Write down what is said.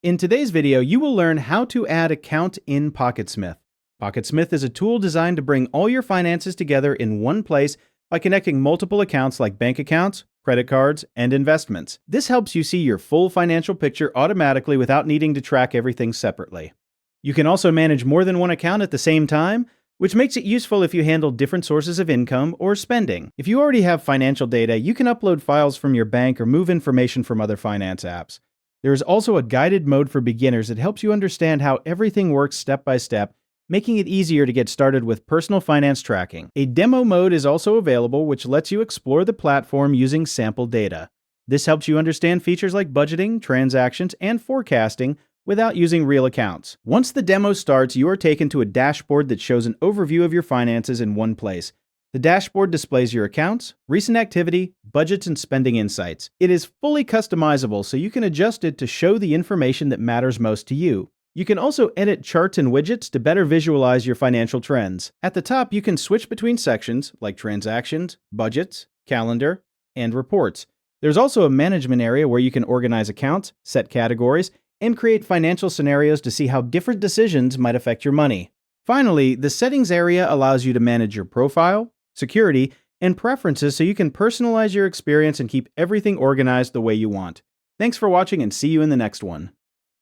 In today's video, you will learn how to add account in PocketSmith. PocketSmith is a tool designed to bring all your finances together in one place by connecting multiple accounts like bank accounts, credit cards, and investments. This helps you see your full financial picture automatically without needing to track everything separately. You can also manage more than one account at the same time, which makes it useful if you handle different sources of income or spending. If you already have financial data, you can upload files from your bank or move information from other finance apps. There is also a guided mode for beginners that helps you understand how everything works step by step, making it easier to get started with personal finance tracking. A demo mode is also available, which lets you explore the platform using sample data. This helps you understand features like budgeting, transactions, and forecasting without using real accounts. Once the demo starts, you are taken to a dashboard that shows an overview of your finances in one place. The dashboard displays your accounts, recent activity, budgets, and spending insights. It is fully customizable, so you can adjust it to show the information that matters most to you. You can also edit charts and widgets to better visualize your financial trends. At the top, you can switch between sections like transactions, budgets, calendar, and reports. There's also a management area where you can organize accounts, set categories, and create financial scenarios to see how different decisions might affect your money. Finally, the settings area allows you to manage your profile, security, and preferences so you can personalize your experience and keep everything organized the way you want. Thanks for watching and see you in the next one.